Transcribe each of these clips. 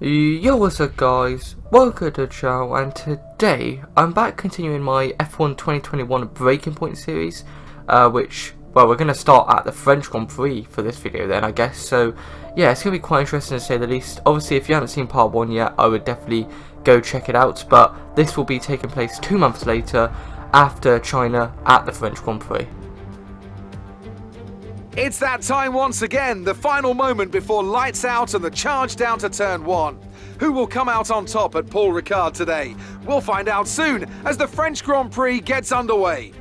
Yo, what's up guys, welcome to the channel, and today I'm back continuing my F1 2021 Breaking Point series, which, well, we're going to start at the French Grand Prix for this video then, I guess. So yeah, it's going to be quite interesting to say the least. Obviously, if you haven't seen part 1 yet, I would definitely go check it out, but this will be taking place 2 months later after China at the French Grand Prix. It's that time once again, the final moment before lights out and the charge down to turn 1. Who will come out on top at Paul Ricard today? We'll find out soon as the French Grand Prix gets underway.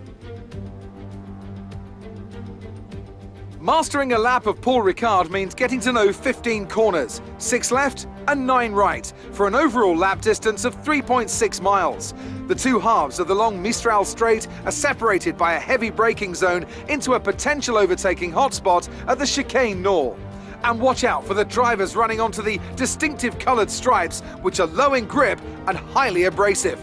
Mastering a lap of Paul Ricard means getting to know 15 corners, 6 left and 9 right, for an overall lap distance of 3.6 miles. The two halves of the long Mistral Straight are separated by a heavy braking zone into a potential overtaking hotspot at the Chicane Nord. And watch out for the drivers running onto the distinctive coloured stripes, which are low in grip and highly abrasive.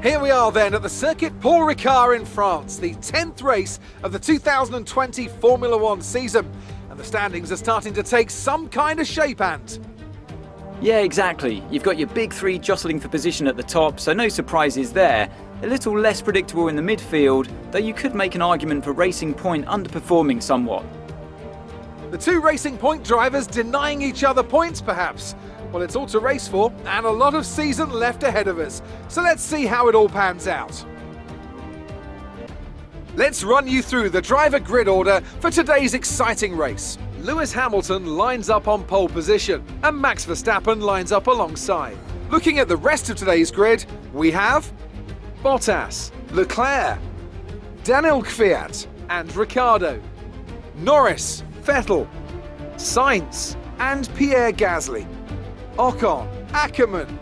Here we are then at the Circuit Paul Ricard in France, the 10th race of the 2020 Formula One season. And the standings are starting to take some kind of shape, Ant. Yeah, exactly. You've got your big three jostling for position at the top, so no surprises there. A little less predictable in the midfield, though you could make an argument for Racing Point underperforming somewhat. The two Racing Point drivers denying each other points, perhaps. Well, it's all to race for, and a lot of season left ahead of us. So let's see how it all pans out. Let's run you through the driver grid order for today's exciting race. Lewis Hamilton lines up on pole position, and Max Verstappen lines up alongside. Looking at the rest of today's grid, we have Bottas, Leclerc, Daniel Kvyat and Ricciardo, Norris, Vettel, Sainz and Pierre Gasly, Ocon, Ackermann,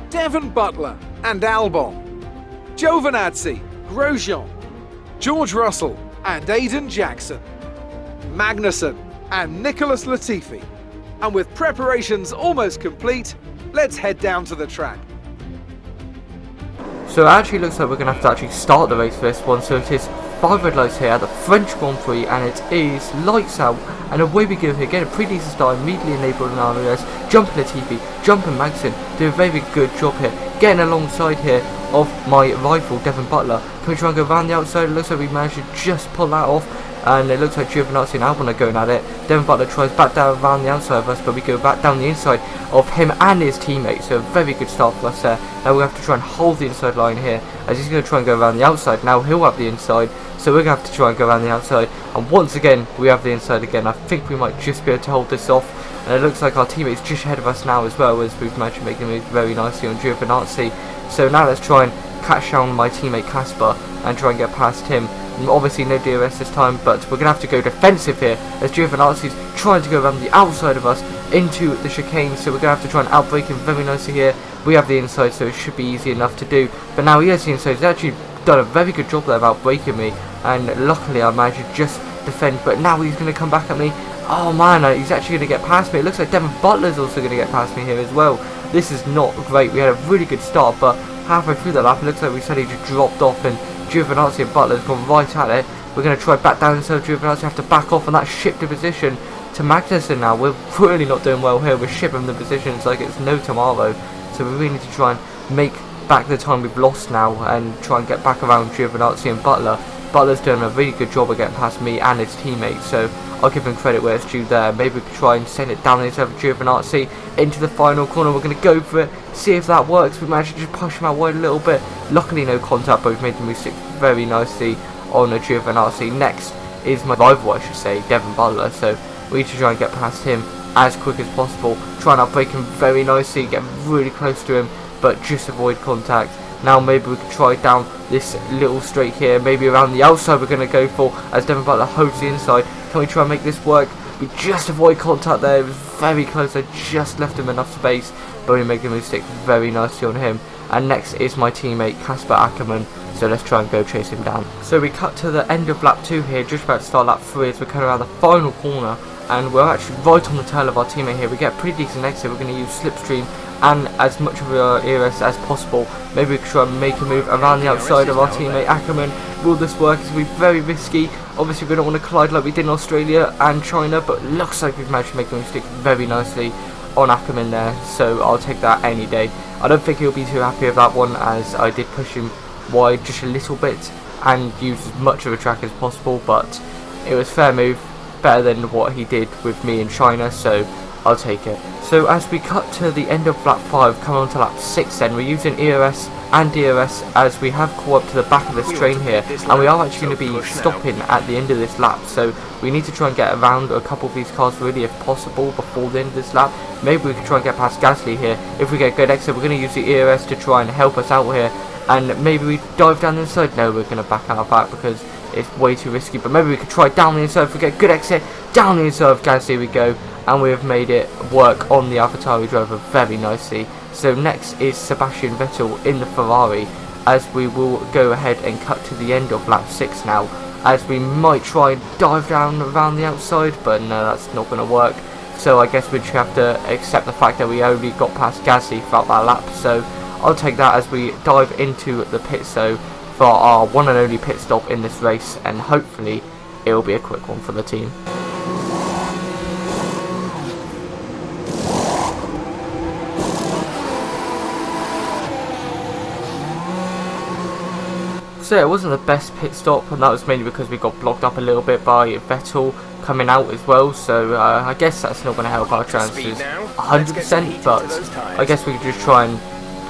Devon Butler and Albon, Giovinazzi, Grosjean, George Russell and Aiden Jackson, Magnussen and Nicholas Latifi. And with preparations almost complete, let's head down to the track. So it actually looks like we're going to have to actually start the race for this one. So it is 5 red lights here at the French Grand Prix, and it is lights out, and away we go here. Get a pretty decent start, immediately enabling RS, jumping Latifi, jumping Magnussen, do a very good job here, getting alongside here of my rival Devon Butler. Can we try and go around the outside? It looks like we managed to just pull that off, and it looks like Giovinazzi and Albon are going at it. Devon Butler tries back down around the outside of us, but we go back down the inside of him and his teammates. So a very good start for us there. Now we have to try and hold the inside line here, as he's going to try and go around the outside. Now he'll have the inside, so we're going to have to try and go around the outside. And once again, we have the inside again. I think we might just be able to hold this off. And it looks like our teammate's just ahead of us now as well, as we've managed to make him move very nicely on Giovinazzi. So now let's try and catch down my teammate Casper and try and get past him. Obviously no DRS this time, but we're going to have to go defensive here, as Giovinazzi's trying to go around the outside of us into the chicane. So we're going to have to try and outbrake him very nicely here. We have the inside, so it should be easy enough to do. But now he has the inside. He's actually done a very good job there about breaking me, and luckily I managed to just defend. But now he's going to come back at me. Oh man, he's actually going to get past me. It looks like Devon Butler's also going to get past me here as well. This is not great. We had a really good start, but halfway through the lap it looks like we suddenly just dropped off, and Giovinazzi and Butler's gone right at it. We're going to try back down inside Giovinazzi, have to back off, and that shifted position to Magnussen now. We're really not doing well here. We're shipping the positions like it's no tomorrow. So we really need to try and make back the time we've lost now, and try and get back around Giovinazzi and Butler. Butler's doing a really good job of getting past me and his teammates, so I'll give him credit where it's due there. Maybe we could try and send it down inside of Giovinazzi into the final corner. We're going to go for it, see if that works. We managed to just push him out wide a little bit. Luckily no contact, but we've made the move stick very nicely on the Giovinazzi. Next is my rival, I should say, Devon Butler, so we need to try and get past him as quick as possible. Try and outbrake him very nicely, get really close to him, but just avoid contact. Now maybe we could try down this little straight here, maybe around the outside we're going to go for, as Devon Butler holds the inside. Can we try and make this work? We just avoid contact there. It was very close. I just left him enough space, but we make the move stick very nicely on him. And next is my teammate Casper Ackermann, so let's try and go chase him down. So we cut to the end of lap 2 here, just about to start lap 3 as we're coming around the final corner, and we're actually right on the tail of our teammate here. We get a pretty decent exit. We're going to use slipstream and as much of our ERS as possible. Maybe we could try and make a move around the outside of our teammate Ackermann. Will this work? It's going to be very risky. Obviously we don't want to collide like we did in Australia and China, but looks like we've managed to make the mistake very nicely on Ackerman there, so I'll take that any day. I don't think he'll be too happy with that one, as I did push him wide just a little bit and use as much of a track as possible, but it was fair move, better than what he did with me in China, so I'll take it. So as we cut to the end of lap 5, coming on to lap 6 then, we're using ERS and DRS as we have caught up to the back of this train here, and we are actually going to be stopping at the end of this lap, so we need to try and get around a couple of these cars really if possible before the end of this lap. Maybe we can try and get past Gasly here. If we get good exit, we're going to use the ERS to try and help us out here, and maybe we dive down the inside. No, we're going to back out of that because it's way too risky, but maybe we could try down the inside. If we get good exit, down the inside of Gasly we go, and we have made it work on the AlphaTauri driver very nicely. So next is Sebastian Vettel in the Ferrari, as we will go ahead and cut to the end of lap 6 now, as we might try and dive down around the outside, but no, that's not going to work. So I guess we just have to accept the fact that we only got past Gasly throughout that lap, so I'll take that as we dive into the pit so for our one and only pit stop in this race, and hopefully it will be a quick one for the team. So it wasn't the best pit stop, and that was mainly because we got blocked up a little bit by Vettel coming out as well, so I guess that's not going to help our chances 100%, but I guess we could just try and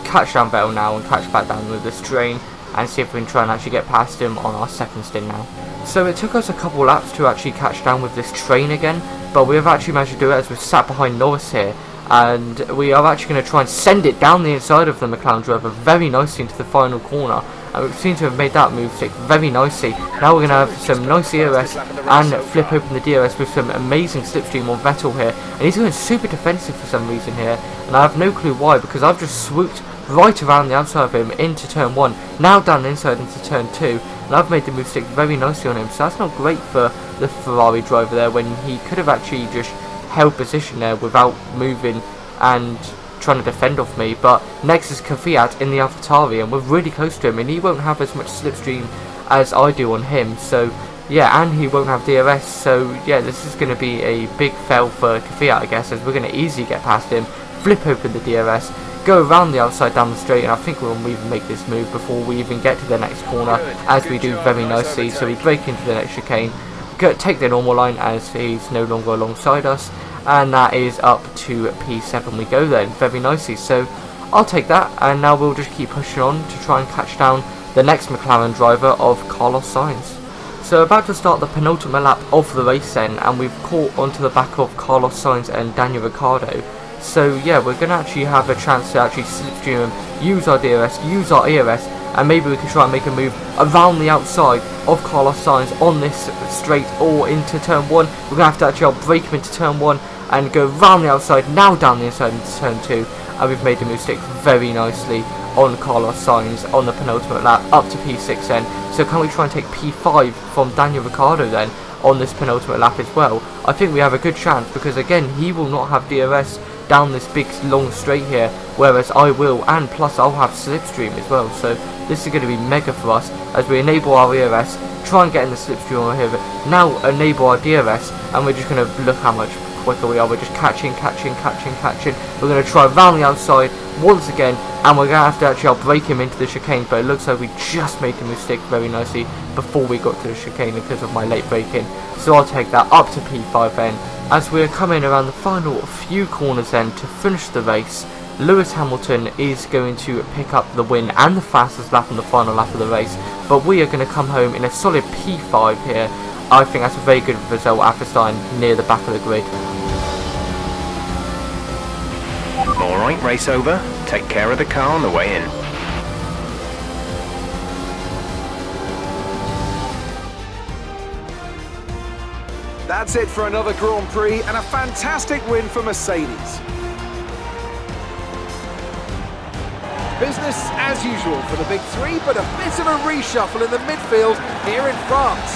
catch down Vettel now and catch back down with this train and see if we can try and actually get past him on our second stint now. So it took us a couple laps to actually catch down with this train again, but we have actually managed to do it as we've sat behind Norris here, and we are actually going to try and send it down the inside of the McLaren driver very nicely into the final corner, and we seem to have made that move stick very nicely. Now we're going to have some nice ERS and flip open the DRS with some amazing slipstream on Vettel here, and he's going super defensive for some reason here, and I have no clue why, because I've just swooped right around the outside of him into turn 1, now down the inside into turn 2, and I've made the move stick very nicely on him, so that's not great for the Ferrari driver there, when he could have actually just held position there without moving and trying to defend off me. But next is Kvyat in the AlphaTauri, and we're really close to him, and he won't have as much slipstream as I do on him, so yeah, and he won't have DRS, so yeah, this is going to be a big fail for Kvyat, I guess, as we're going to easily get past him, flip open the DRS, go around the outside down the straight, and I think we'll even make this move before we even get to the next corner, as we do very nicely. So we break into the next chicane, take the normal line as he's no longer alongside us, and that is up to P7 we go then, very nicely. So I'll take that, and now we'll just keep pushing on to try and catch down the next McLaren driver of Carlos Sainz. So about to start the penultimate lap of the race then, and we've caught onto the back of Carlos Sainz and Daniel Ricciardo. So yeah, we're going to actually have a chance to actually slipstream him, use our DRS, use our ERS, and maybe we can try and make a move around the outside of Carlos Sainz on this straight or into turn 1. We're going to have to actually break him into turn 1 and go round the outside, now down the inside into turn 2, and we've made the move stick very nicely on Carlos Sainz on the penultimate lap up to P6 then. So can we try and take P5 from Daniel Ricciardo then on this penultimate lap as well? I think we have a good chance, because again, he will not have DRS down this big long straight here, whereas I will, and plus I'll have slipstream as well, so this is going to be mega for us as we enable our ERS, try and get in the slipstream over here, but now enable our DRS, and we're just going to look how much quicker we are. We're just catching. We're going to try round the outside once again, and we're going to have to actually break him into the chicane, but it looks like we just made the mistake very nicely before we got to the chicane because of my late braking. So I'll take that up to P5 then, as we're coming around the final few corners then to finish the race. Lewis Hamilton is going to pick up the win and the fastest lap on the final lap of the race, but we are going to come home in a solid P5 here. I think that's a very good result after starting near the back of the grid. Alright, race over. Take care of the car on the way in. That's it for another Grand Prix and a fantastic win for Mercedes. Business as usual for the Big Three, but a bit of a reshuffle in the midfield here in France.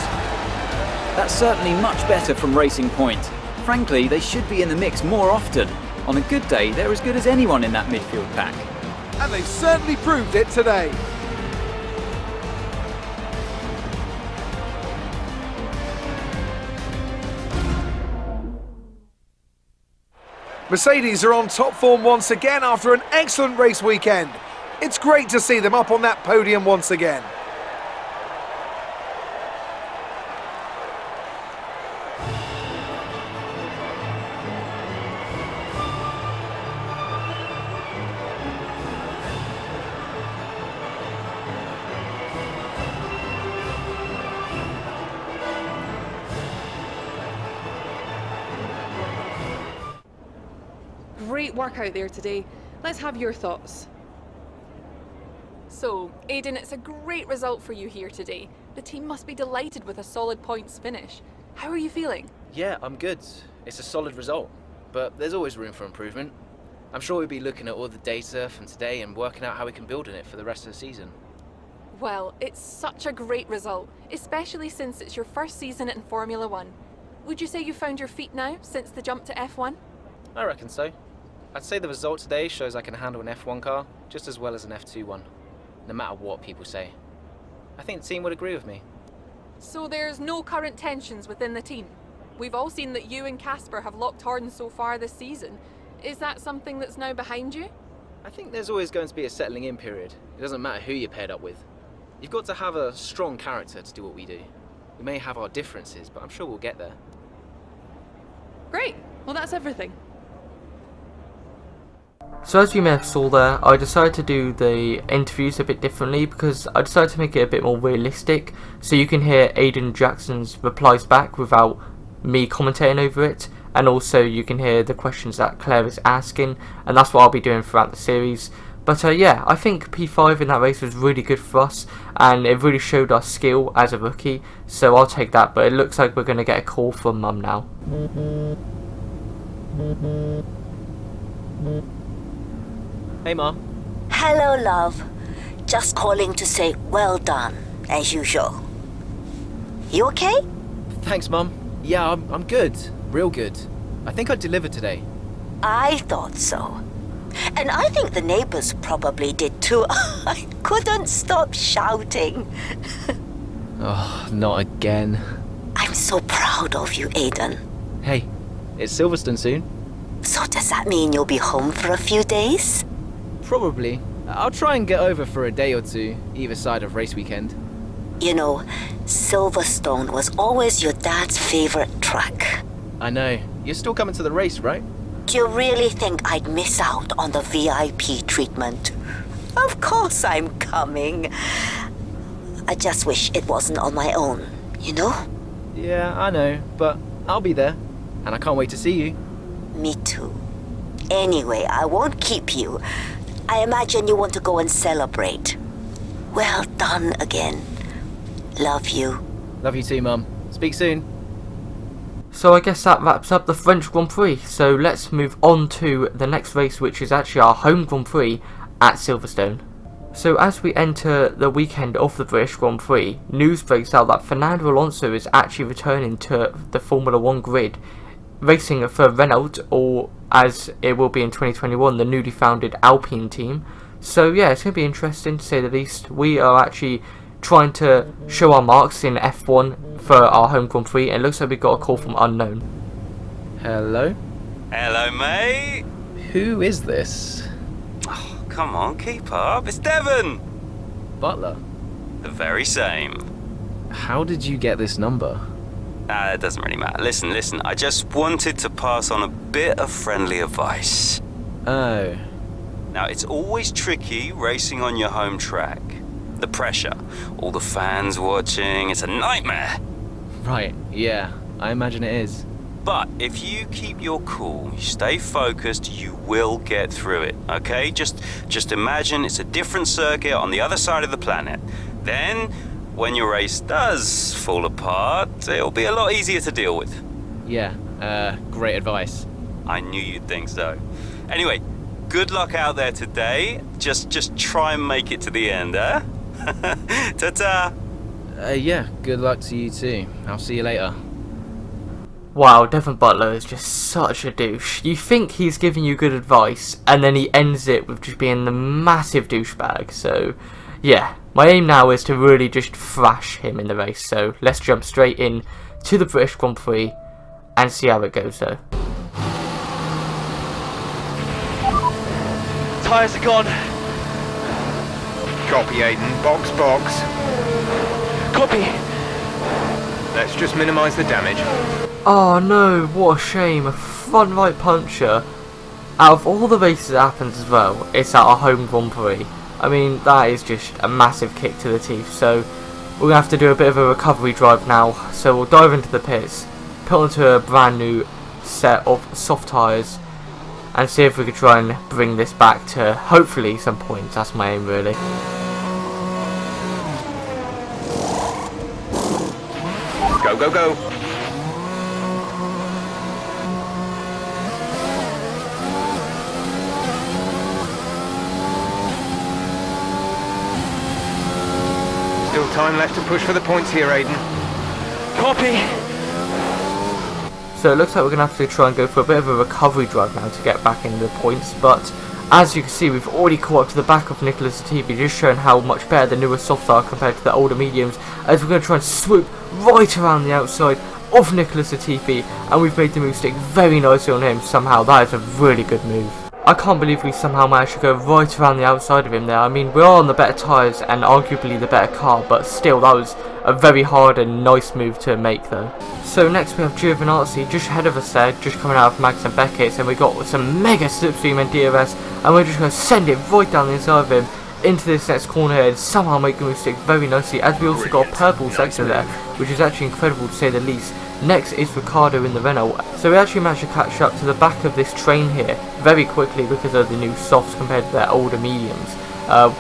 That's certainly much better from Racing Point. Frankly, they should be in the mix more often. On a good day, they're as good as anyone in that midfield pack. And they've certainly proved it today. Mercedes are on top form once again after an excellent race weekend. It's great to see them up on that podium once again. Great work out there today. Let's have your thoughts. So, Aidan, it's a great result for you here today. The team must be delighted with a solid points finish. How are you feeling? Yeah, I'm good. It's a solid result, but there's always room for improvement. I'm sure we'll be looking at all the data from today and working out how we can build on it for the rest of the season. Well, it's such a great result, especially since it's your first season in Formula One. Would you say you found your feet now since the jump to F1? I reckon so. I'd say the result today shows I can handle an F1 car just as well as an F2 one, no matter what people say. I think the team would agree with me. So there's no current tensions within the team? We've all seen that you and Casper have locked horns so far this season. Is that something that's now behind you? I think there's always going to be a settling in period. It doesn't matter who you're paired up with. You've got to have a strong character to do what we do. We may have our differences, but I'm sure we'll get there. Great. Well, that's everything. So as you may have saw there, I decided to do the interviews a bit differently because I decided to make it a bit more realistic, so you can hear Aidan Jackson's replies back without me commentating over it, and also you can hear the questions that Claire is asking, and that's what I'll be doing throughout the series. But yeah, I think P5 in that race was really good for us, and it really showed our skill as a rookie, so I'll take that. But it looks like we're going to get a call from Mum now. Hey, Ma. Hello, love. Just calling to say well done, as usual. You okay? Thanks, Mum. Yeah, I'm good. Real good. I think I delivered today. I thought so. And I think the neighbors probably did too. I couldn't stop shouting. Oh, not again. I'm so proud of you, Aidan. Hey, it's Silverstone soon. So does that mean you'll be home for a few days? Probably. I'll try and get over for a day or two, either side of race weekend. You know, Silverstone was always your dad's favorite track. I know. You're still coming to the race, right? Do you really think I'd miss out on the VIP treatment? Of course I'm coming. I just wish it wasn't on my own, you know? Yeah, I know, but I'll be there. And I can't wait to see you. Me too. Anyway, I won't keep you. I imagine you want to go and celebrate. Well done again. Love you. Love you too, Mum. Speak soon. So I guess that wraps up the French Grand Prix, so let's move on to the next race, which is actually our home Grand Prix at Silverstone. So as we enter the weekend of the British Grand Prix, news breaks out that Fernando Alonso is actually returning to the Formula 1 grid, racing for Renault, or as it will be in 2021, the newly founded Alpine team. So yeah, it's going to be interesting to say the least. We are actually trying to show our marks in F1 for our home Grand Prix, and it looks like we got a call from unknown. Hello? Hello, mate. Who is this? Oh, come on, keep up. It's Devon. Butler. The very same. How did you get this number? It doesn't really matter. Listen. I just wanted to pass on a bit of friendly advice. Oh. Now, it's always tricky racing on your home track. The pressure, all the fans watching, it's a nightmare. Right, yeah, I imagine it is. But if you keep your cool, you stay focused, you will get through it, okay? Just imagine it's a different circuit on the other side of the planet. Then, when your race does fall apart, it'll be a lot easier to deal with. Yeah, great advice. I knew you'd think so. Anyway, good luck out there today. Just try and make it to the end, huh? Ta-ta! Yeah, good luck to you too. I'll see you later. Wow, Devon Butler is just such a douche. You think he's giving you good advice, and then he ends it with just being the massive douchebag. So, yeah, my aim now is to really just thrash him in the race. So, let's jump straight in to the British Grand Prix and see how it goes though. tyres are gone. Copy, Aiden. Box, box. Copy. Let's just minimise the damage. Oh no, what a shame. A front right puncture. Out of all the races that happens as well, it's at our home Grand Prix. I mean, that is just a massive kick to the teeth. So we're going to have to do a bit of a recovery drive now. So we'll dive into the pits, put onto a brand new set of soft tyres, and see if we can try and bring this back to hopefully some points. That's my aim really. Go, go, go. Still time left to push for the points here, Aiden. Copy. So it looks like we're going to have to try and go for a bit of a recovery drive now to get back into the points, but as you can see, we've already caught up to the back of Nicholas Latifi, just showing how much better the newer softs are compared to the older mediums, as we're going to try and swoop right around the outside of Nicholas Latifi, and we've made the move stick very nicely on him. Somehow that is a really good move. I can't believe we somehow managed to go right around the outside of him there. I mean, we are on the better tyres and arguably the better car, but still, that was a very hard and nice move to make though. So next we have Giovinazzi just ahead of us there, just coming out of Max and Beckett's, and we got some mega slipstream and DRS, and we're just going to send it right down the inside of him into this next corner here and somehow make the move stick very nicely, as we also got a purple sector there, which is actually incredible to say the least. Next is Ricciardo in the Renault. So we actually managed to catch up to the back of this train here very quickly because of the new softs compared to their older mediums.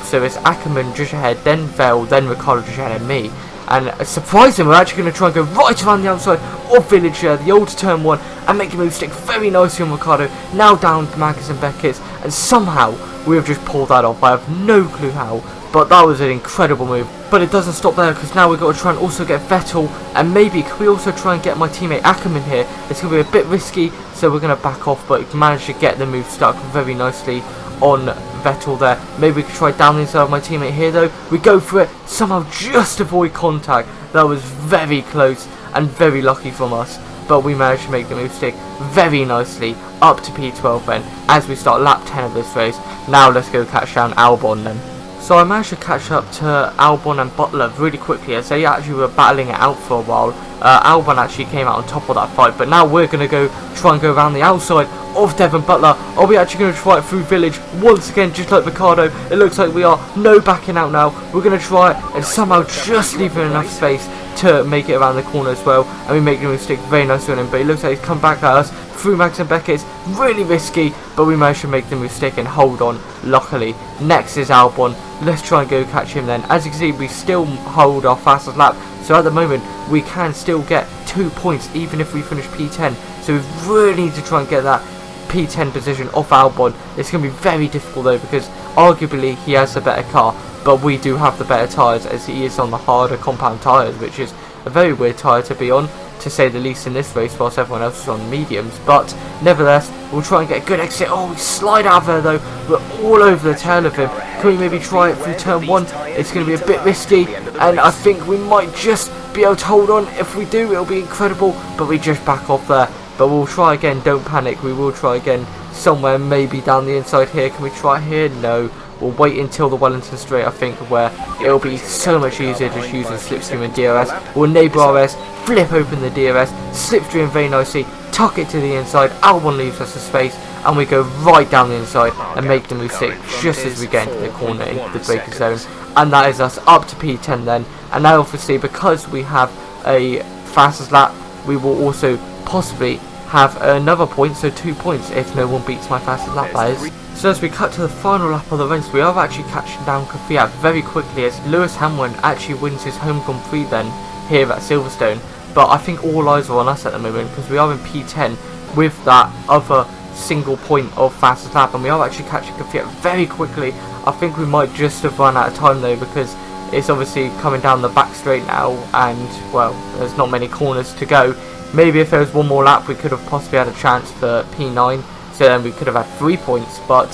So it's Ackerman just ahead, then Vettel, then Ricciardo just ahead of me. And surprisingly, we're actually going to try and go right around the outside of Village, the old turn 1, and make the move stick very nicely on Ricciardo. Now down to Marcus and Beckett's, and somehow we have just pulled that off. I have no clue how, but that was an incredible move. But it doesn't stop there, because now we've got to try and also get Vettel, and maybe can we also try and get my teammate Ackerman here. It's going to be a bit risky, so we're going to back off, but managed to get the move stuck very nicely on Vettel there. Maybe we could try down the inside of my teammate here though. We go for it, somehow just avoid contact. That was very close and very lucky from us, but we managed to make the move stick very nicely up to P12 then, as we start lap 10 of this race. Now let's go catch down Albon then. So I managed to catch up to Albon and Butler really quickly, as they actually were battling it out for a while. Albon actually came out on top of that fight, but now we're going to go try and go around the outside of Devon Butler. Are we actually going to try it through Village once again, just like Ricciardo? It looks like we are. No backing out now. We're going to try it and somehow just leave enough space to make it around the corner as well, and we make the move stick very nicely on him, but it looks like he's come back at us through Max and Beckett's. Really risky, but we managed to make the move stick and hold on luckily. Next is Albon. Let's try and go catch him then. As you can see, we still hold our fastest lap, so at the moment we can still get 2 points even if we finish P10, so we really need to try and get that P10 position off Albon. It's going to be very difficult though, because arguably he has the better car, but we do have the better tyres, as he is on the harder compound tyres, which is a very weird tyre to be on, to say the least, in this race, whilst everyone else is on mediums. But nevertheless, we'll try and get a good exit. Oh, we slide out of there though. We're all over the tail of him. Can we maybe try it through turn 1? It's going to be a bit risky, and I think we might just be able to hold on. If we do, it'll be incredible, but we just back off there. But we'll try again, don't panic, we will try again somewhere maybe down the inside here. Can we try here? No. We'll wait until the Wellington Straight, I think, where it'll be so much easier just using Slipstream and DRS. We'll enable RS, flip open the DRS, Slipstream very nicely, tuck it to the inside, Albon leaves us a space, and we go right down the inside and make the move stick just as we get into the corner, into the braking zone. And that is us up to P10 then. And now obviously, because we have a fastest lap, we will also possibly have another point, so 2 points if no one beats my fastest lap, that is. So as we cut to the final lap of the race, we are actually catching down Kvyat very quickly, as Lewis Hamilton actually wins his home Grand Prix then here at Silverstone. But I think all eyes are on us at the moment, because we are in P10 with that other single point of fastest lap, and we are actually catching Kvyat very quickly. I think we might just have run out of time though, because it's obviously coming down the back straight now, and well, there's not many corners to go. Maybe if there was one more lap we could have possibly had a chance for P9, so then we could have had 3 points, but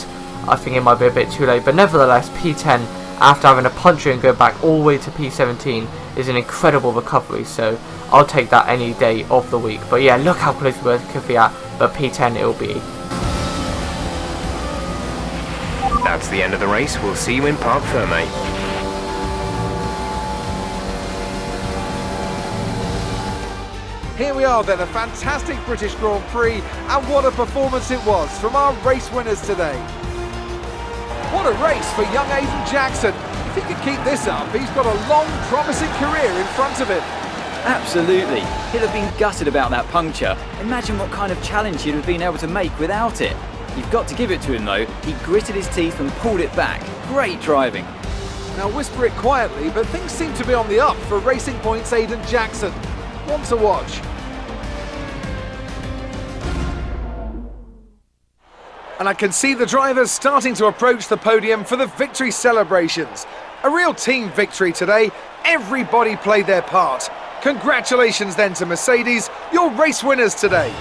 I think it might be a bit too late. But nevertheless, P10 after having a puncture and go back all the way to P17 is an incredible recovery, so I'll take that any day of the week. But yeah, look how close we were to Kvyat, but P10 it will be. That's the end of the race. We'll see you in Parc Ferme. Here we are then, a fantastic British Grand Prix, and what a performance it was from our race winners today. What a race for young Aiden Jackson. If he can keep this up, he's got a long, promising career in front of him. Absolutely. He'd have been gutted about that puncture. Imagine what kind of challenge he'd have been able to make without it. You've got to give it to him though. He gritted his teeth and pulled it back. Great driving. Now whisper it quietly, but things seem to be on the up for Racing Point's Aiden Jackson. One to watch. And I can see the drivers starting to approach the podium for the victory celebrations. A real team victory today. Everybody played their part. Congratulations then to Mercedes, your race winners today.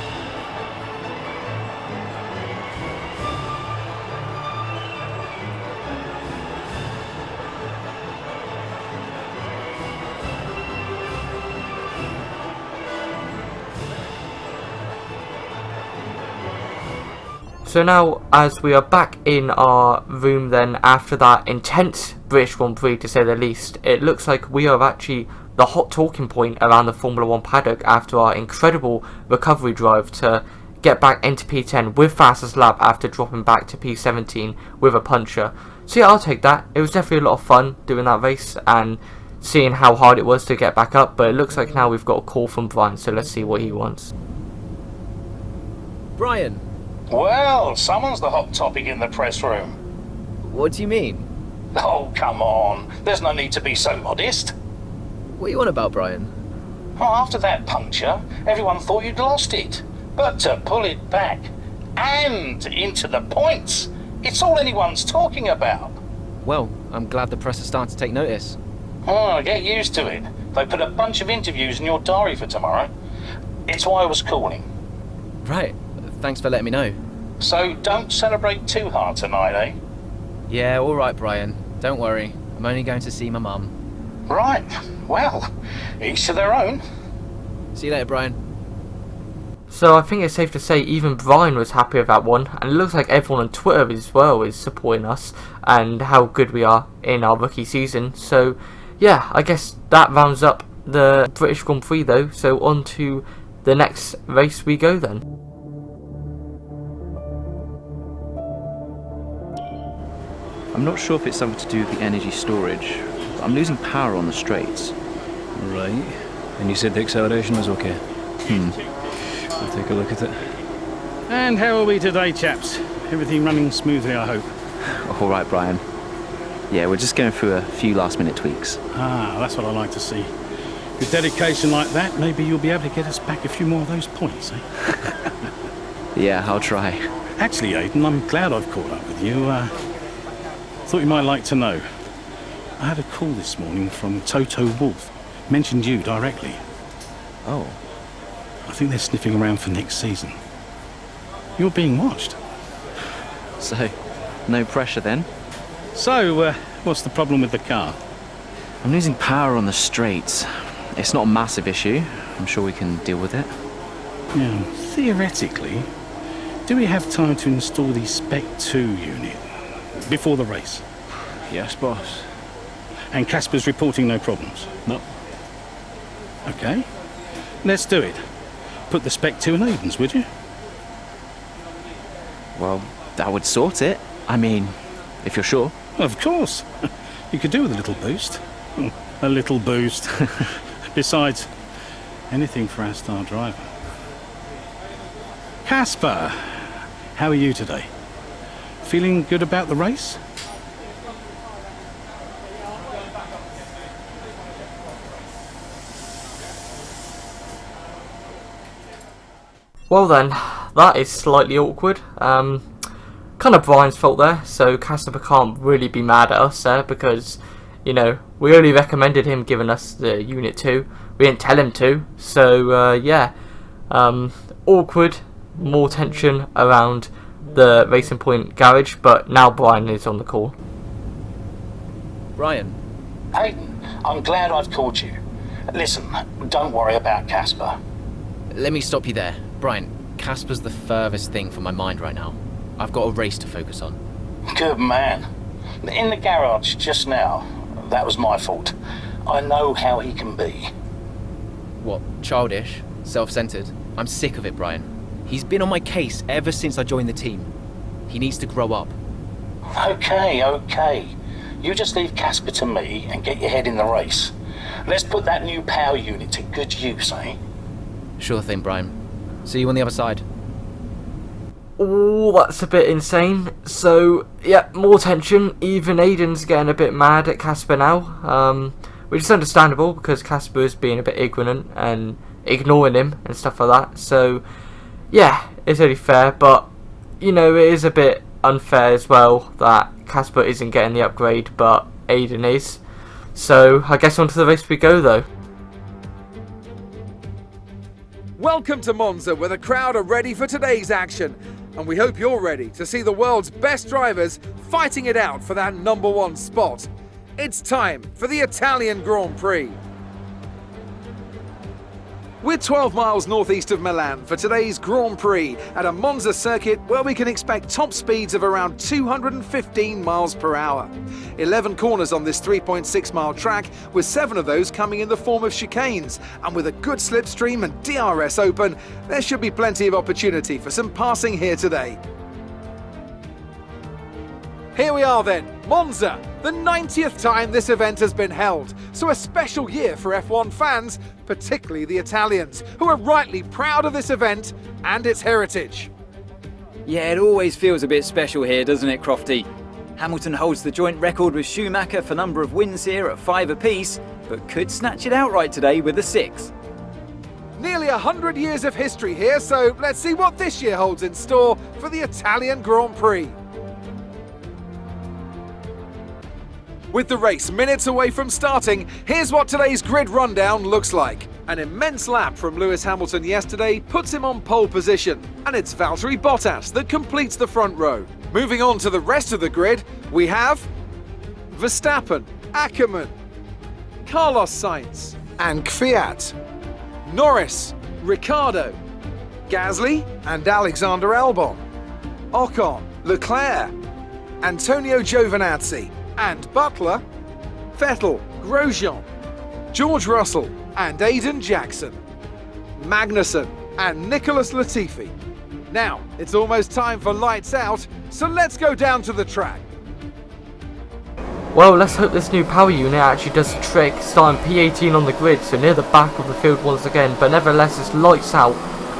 So now, as we are back in our room then, after that intense British Grand Prix to say the least, it looks like we are actually the hot talking point around the Formula 1 paddock after our incredible recovery drive to get back into P10 with fastest lap after dropping back to P17 with a puncher. So yeah, I'll take that. It was definitely a lot of fun doing that race and seeing how hard it was to get back up, but it looks like now we've got a call from Brian, so let's see what he wants. Brian. Well, someone's the hot topic in the press room. What do you mean? Oh, come on. There's no need to be so modest. What are you on about, Brian? Oh, after that puncture, everyone thought you'd lost it. But to pull it back and into the points, it's all anyone's talking about. Well, I'm glad the press is starting to take notice. Oh, get used to it. They put a bunch of interviews in your diary for tomorrow. It's why I was calling. Right. Thanks for letting me know. So don't celebrate too hard tonight, eh? Yeah, all right, Brian. Don't worry. I'm only going to see my mum. Right. Well, each to their own. See you later, Brian. So I think it's safe to say even Brian was happy with that one, and it looks like everyone on Twitter as well is supporting us and how good we are in our rookie season. So yeah, I guess that rounds up the British Grand Prix though, so on to the next race we go then. I'm not sure if it's something to do with the energy storage. I'm losing power on the straights. Right. And you said the acceleration was okay? I'll take a look at it. And how are we today, chaps? Everything running smoothly, I hope? All right, Brian. Yeah, we're just going through a few last-minute tweaks. Ah, that's what I like to see. With dedication like that, maybe you'll be able to get us back a few more of those points, eh? Yeah, I'll try. Actually, Aiden, I'm glad I've caught up with you. Thought you might like to know. I had a call this morning from Toto Wolff. Mentioned you directly. Oh. I think they're sniffing around for next season. You're being watched. So, no pressure then? So, what's the problem with the car? I'm losing power on the straights. It's not a massive issue. I'm sure we can deal with it. Yeah, theoretically, do we have time to install the Spec 2 unit before the race? Yes, boss. And Casper's reporting no problems? No. Okay, let's do it. Put the Spec 2 in Aiden's, would you? Well, that would sort it. I mean, if you're sure. Of course. You could do with a little boost. A little boost. Besides, anything for our star driver. Casper, how are you today? Feeling good about the race? Well then, that is slightly awkward. Kind of Brian's fault there, so Casper can't really be mad at us there because, you know, we only recommended him giving us the Unit 2. We didn't tell him to, so yeah. Awkward, more tension around the Racing Point garage, but now Brian is on the call. Brian. Aiden, I'm glad I've called you. Listen, don't worry about Casper. Let me stop you there. Brian, Casper's the furthest thing from my mind right now. I've got a race to focus on. Good man. In the garage just now, that was my fault. I know how he can be. What, childish? Self-centered? I'm sick of it, Brian. He's been on my case ever since I joined the team. He needs to grow up. Okay. You just leave Casper to me and get your head in the race. Let's put that new power unit to good use, eh? Sure thing, Brian. See you on the other side. Oh, that's a bit insane. So, yeah, more tension. Even Aiden's getting a bit mad at Casper now, which is understandable because Casper is being a bit ignorant and ignoring him and stuff like that. So, yeah, it's only fair, but, you know, it is a bit unfair as well that Casper isn't getting the upgrade, but Aiden is. So, I guess onto the race we go, though. Welcome to Monza, where the crowd are ready for today's action. And we hope you're ready to see the world's best drivers fighting it out for that #1 spot. It's time for the Italian Grand Prix. We're 12 miles northeast of Milan for today's Grand Prix at a Monza circuit where we can expect top speeds of around 215 miles per hour. 11 corners on this 3.6 mile track, with 7 of those coming in the form of chicanes. And with a good slipstream and DRS open, there should be plenty of opportunity for some passing here today. Here we are then, Monza, the 90th time this event has been held. So a special year for F1 fans, particularly the Italians, who are rightly proud of this event and its heritage. Yeah, it always feels a bit special here, doesn't it, Crofty? Hamilton holds the joint record with Schumacher for number of wins here at 5 apiece, but could snatch it outright today with a 6. Nearly 100 years of history here, so let's see what this year holds in store for the Italian Grand Prix. With the race minutes away from starting, here's what today's grid rundown looks like. An immense lap from Lewis Hamilton yesterday puts him on pole position, and it's Valtteri Bottas that completes the front row. Moving on to the rest of the grid, we have Verstappen, Ackermann, Carlos Sainz and Kvyat, Norris, Ricciardo, Gasly and Alexander Albon, Ocon, Leclerc, Antonio Giovinazzi and Butler, Vettel, Grosjean, George Russell and Aiden Jackson, Magnussen and Nicholas Latifi. Now, it's almost time for lights out, so let's go down to the track. Well, let's hope this new power unit actually does the trick, starting P18 on the grid, so near the back of the field once again, but nevertheless it's lights out.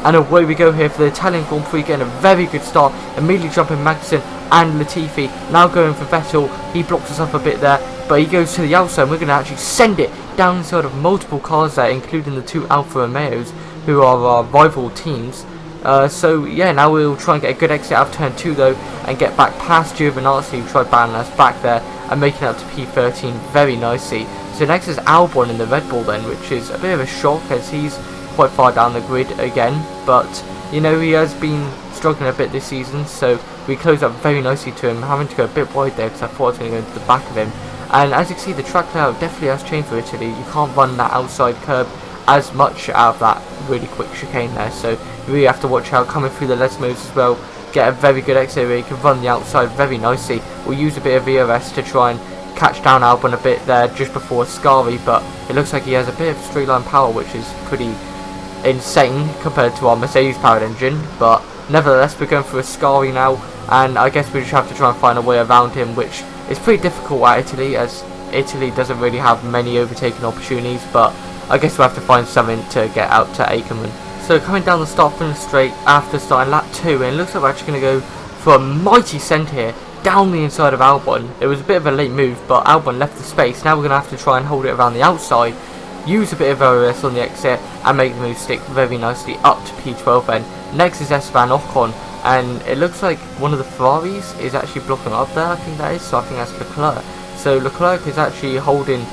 And away we go here for the Italian Grand Prix, getting a very good start, immediately jumping Magnussen and Latifi, now going for Vettel. He blocks us up a bit there, but he goes to the outside, and we're going to actually send it down inside of multiple cars there, including the 2 Alfa Romeos, who are our rival teams. So yeah, now we'll try and get a good exit out of turn 2 though, and get back past Giovinazzi, who tried battling us back there, and making it up to P13 very nicely. So next is Albon in the Red Bull then, which is a bit of a shock as he's quite far down the grid again, but you know, he has been struggling a bit this season, so we close up very nicely to him, having to go a bit wide there because I thought I was going to go into the back of him. And as you can see, the track layout definitely has changed for Italy. You can't run that outside curb as much out of that really quick chicane there, so you really have to watch out coming through the Lesmos as well. Get a very good exit where you can run the outside very nicely. We'll use a bit of VRS to try and catch down Albon a bit there just before Ascari, but it looks like he has a bit of straight line power, which is pretty insane compared to our Mercedes powered engine. But nevertheless, we're going through Ascari now, and I guess we just have to try and find a way around him, which is pretty difficult at Italy, as Italy doesn't really have many overtaking opportunities, but I guess we'll have to find something to get out to Ackermann. So coming down the start finish straight after starting lap 2, and it looks like we're actually going to go for a mighty send here down the inside of Albon. It was a bit of a late move, but Albon left the space. Now we're going to have to try and hold it around the outside, use a bit of OS on the exit, and make the move stick very nicely up to P12 then. Next is Esteban Ocon, and it looks like one of the Ferraris is actually blocking up there, I think that is, so I think that's Leclerc. So Leclerc is actually holding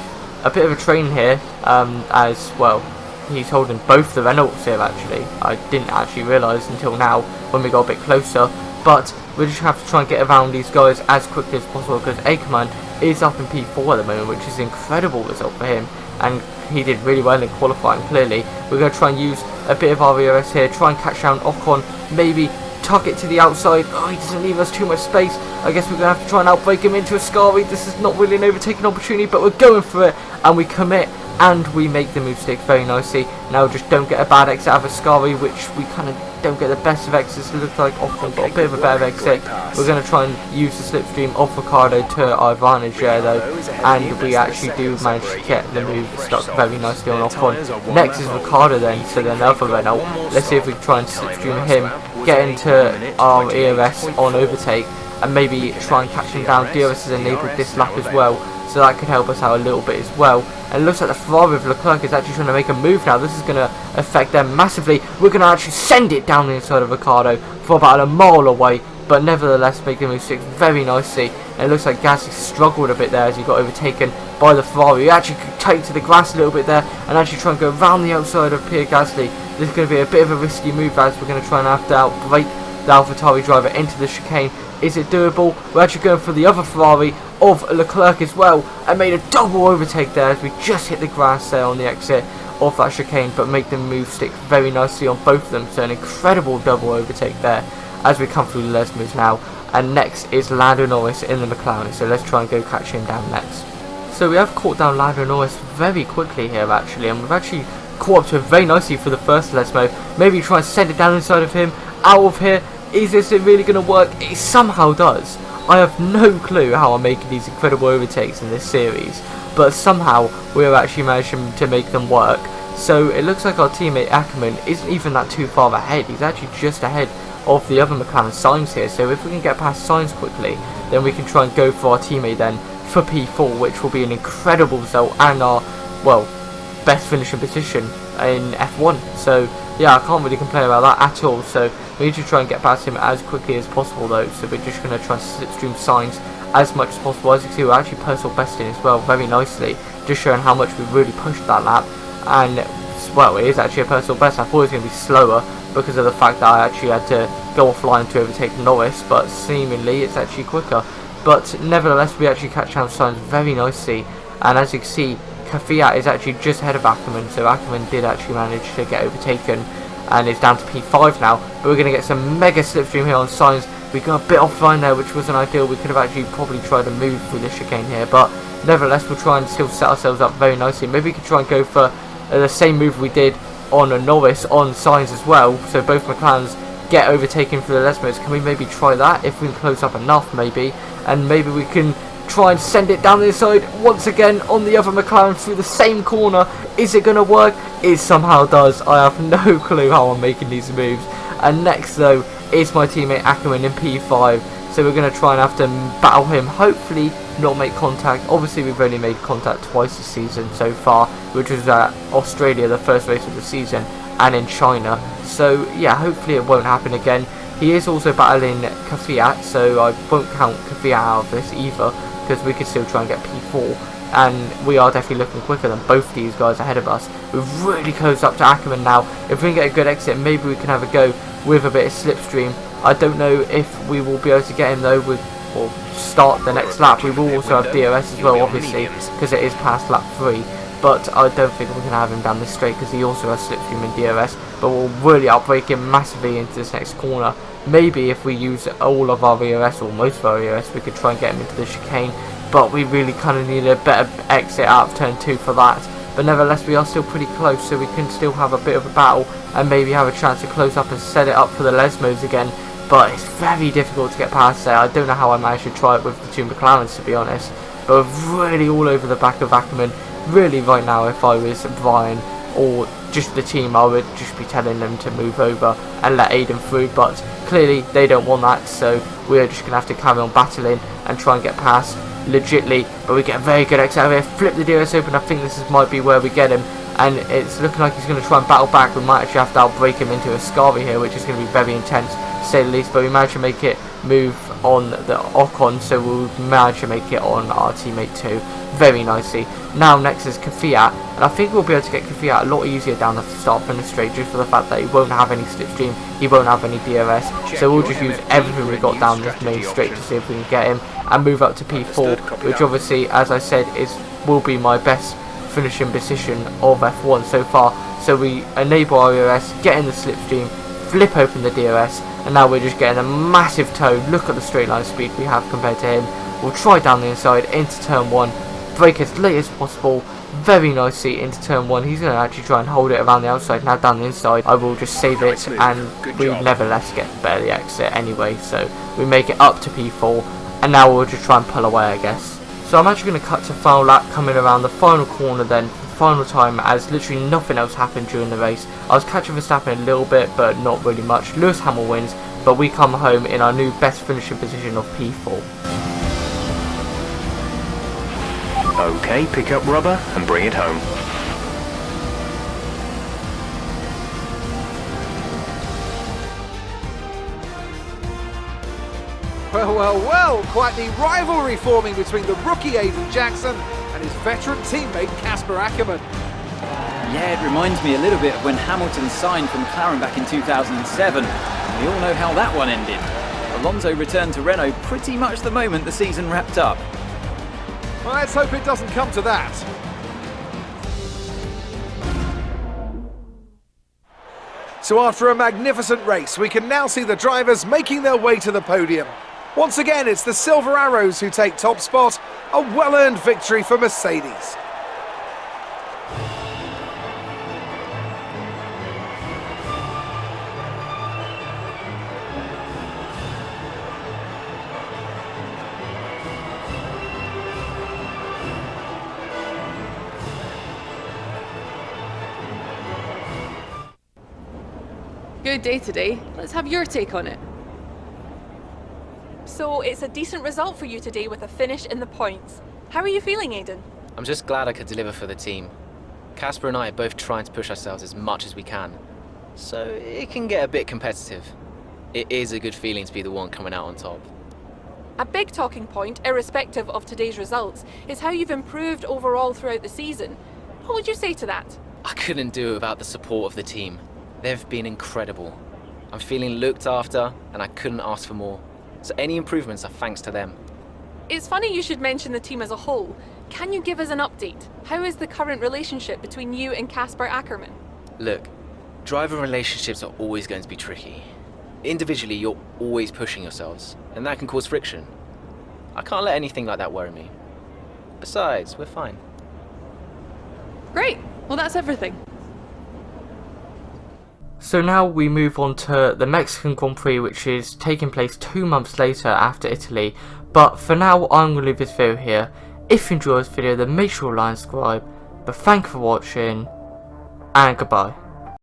a bit of a train here, as well. He's holding both the Renaults here actually. I didn't actually realise until now when we got a bit closer, but we just have to try and get around these guys as quickly as possible, because Ackermann is up in P4 at the moment, which is an incredible result for him, and he did really well in qualifying clearly. We're going to try and use a bit of our ERS here, try and catch down Ocon, maybe tuck it to the outside. Oh, he doesn't leave us too much space. I guess we're going to have to try and outbreak him into a Ascari. This is not really an overtaking opportunity, but we're going for it, and we commit, and we make the move stick very nicely. Now just don't get a bad exit out of Ascari, which we kind of don't get the best of exits. It looks like Ocon got a bit of a better exit. We're going to try and use the slipstream of Ricciardo to our advantage there though, and we actually do manage to get the move stuck very nicely on Ocon. Next is Ricciardo then, so then the other Renault. Let's see if we can try and slipstream him, get into our ERS on overtake, and maybe try and catch him down. DRS has enabled this lap as well, so that could help us out a little bit as well. And it looks like the Ferrari of Leclerc is actually trying to make a move now. This is going to affect them massively. We're going to actually send it down the inside of Ricciardo for about a mile away, but nevertheless make the move stick very nicely. And it looks like Gasly struggled a bit there as he got overtaken by the Ferrari. He actually could take to the grass a little bit there and actually try and go around the outside of Pierre Gasly. This is going to be a bit of a risky move as we're going to try and have to outbrake the AlphaTauri driver into the chicane. Is it doable? We're actually going for the other Ferrari of Leclerc as well, and made a double overtake there as we just hit the grass there on the exit of that chicane, but make the move stick very nicely on both of them. So an incredible double overtake there as we come through the Les Mis now. And next is Lando Norris in the McLaren, so let's try and go catch him down next. So we have caught down Lando Norris very quickly here actually, and we've actually caught up to him very nicely for the first Les Mis. Maybe try and send it down inside of him, out of here. Is this really going to work? It somehow does. I have no clue how I'm making these incredible overtakes in this series, but somehow we're actually managing to make them work. So it looks like our teammate Ackerman isn't even that too far ahead. He's actually just ahead of the other McLaren Sainz here. So if we can get past Sainz quickly, then we can try and go for our teammate then for P4, which will be an incredible result and our, well, best finishing position in F1. So yeah, I can't really complain about that at all. So we need to try and get past him as quickly as possible though, so we're just going to try and slipstream Sainz as much as possible. As you can see, we're actually personal besting as well very nicely, just showing how much we really pushed that lap. And well, it is actually a personal best. I thought it was going to be slower because of the fact that I actually had to go offline to overtake Norris, but seemingly it's actually quicker. But nevertheless, we actually catch down Sainz very nicely, and as you can see, Kvyat is actually just ahead of Ackerman, so Ackerman did actually manage to get overtaken and is down to P5 now. But we're going to get some mega slipstream here on Sainz. We got a bit offline there, which wasn't ideal. We could have actually probably tried to move through the chicane here, but nevertheless we'll try and still set ourselves up very nicely. Maybe we could try and go for the same move we did on Norris on Sainz as well, so both McLarens get overtaken for the Les Mis. Can we maybe try that if we can close up enough maybe, and maybe we can try and send it down the inside once again on the other McLaren through the same corner. Is it going to work? It somehow does. I have no clue how I'm making these moves. And next though is my teammate Ackerman in P5, so we're going to try and have to battle him, hopefully not make contact. Obviously we've only made contact twice this season so far, which was at Australia, the first race of the season, and in China. So yeah, hopefully it won't happen again. He is also battling Kvyat, so I won't count Kvyat out of this either, because we could still try and get P4, and we are definitely looking quicker than both these guys ahead of us. We've really close up to Ackerman now. If we can get a good exit, maybe we can have a go with a bit of slipstream. I don't know if we will be able to get him though or start the next lap. We will also have DRS as well, obviously, because it is past lap 3. But I don't think we can have him down this straight because he also has slipstream and DRS. But we'll really outbrake him massively into this next corner. Maybe if we use all of our ERS or most of our ERS, we could try and get him into the chicane. But we really kind of need a better exit out of turn 2 for that. But nevertheless, we are still pretty close, so we can still have a bit of a battle and maybe have a chance to close up and set it up for the Les Mis again. But it's very difficult to get past there. I don't know how I managed to try it with the two McLarens, to be honest. But we're really all over the back of Ackerman. Really right now, if I was Brian or just the team, I would just be telling them to move over and let Aiden through, but clearly they don't want that, so we're just going to have to carry on battling and try and get past legitly. But we get a very good exit out of here, flip the DRS open. I think this might be where we get him, and it's looking like he's going to try and battle back. We might actually have to outbreak him into a Ascari here, which is going to be very intense to say the least, but we managed to make it move on the Ocon, so we'll manage to make it on our teammate too very nicely. Now next is Kvyat, and I think we'll be able to get Kvyat a lot easier down the start from the straight, just for the fact that he won't have any slipstream, he won't have any DRS, so we'll just use everything we got down this main straight to see if we can get him and move up to P4, which obviously, as I said, will be my best finishing position of F1 so far. So we enable our ERS, get in the slipstream, flip open the DRS, and now we're just getting a massive toe. Look at the straight line speed we have compared to him. We'll try down the inside into turn 1, brake as late as possible, very nicely into turn 1. He's going to actually try and hold it around the outside. Now down the inside, I will just save it, and we never let it get to barely exit anyway, so we make it up to P4, and now we'll just try and pull away, I guess. So I'm actually going to cut to final lap, coming around the final corner then, final time, as literally nothing else happened during the race. I was catching Verstappen a little bit, but not really much. Lewis Hamilton wins, but we come home in our new best finishing position of P4. Okay, pick up rubber and bring it home. Well, well, well, quite the rivalry forming between the rookie Aiden Jackson and his veteran teammate Casper Ackermann. Yeah, it reminds me a little bit of when Hamilton signed for McLaren back in 2007. We all know how that one ended. Alonso returned to Renault pretty much the moment the season wrapped up. Well, let's hope it doesn't come to that. So after a magnificent race, we can now see the drivers making their way to the podium. Once again, it's the Silver Arrows who take top spot, a well-earned victory for Mercedes. Good day today. Let's have your take on it. So it's a decent result for you today with a finish in the points. How are you feeling, Aiden? I'm just glad I could deliver for the team. Casper and I are both trying to push ourselves as much as we can, so it can get a bit competitive. It is a good feeling to be the one coming out on top. A big talking point, irrespective of today's results, is how you've improved overall throughout the season. What would you say to that? I couldn't do it without the support of the team. They've been incredible. I'm feeling looked after, and I couldn't ask for more. So any improvements are thanks to them. It's funny you should mention the team as a whole. Can you give us an update? How is the current relationship between you and Casper Ackermann? Look, driver relationships are always going to be tricky. Individually, you're always pushing yourselves, and that can cause friction. I can't let anything like that worry me. Besides, we're fine. Great. Well, that's everything. So now we move on to the Mexican Grand Prix, which is taking place 2 months later after Italy. But for now, I'm going to leave this video here. If you enjoyed this video, then make sure to like and subscribe. But thank you for watching, and goodbye.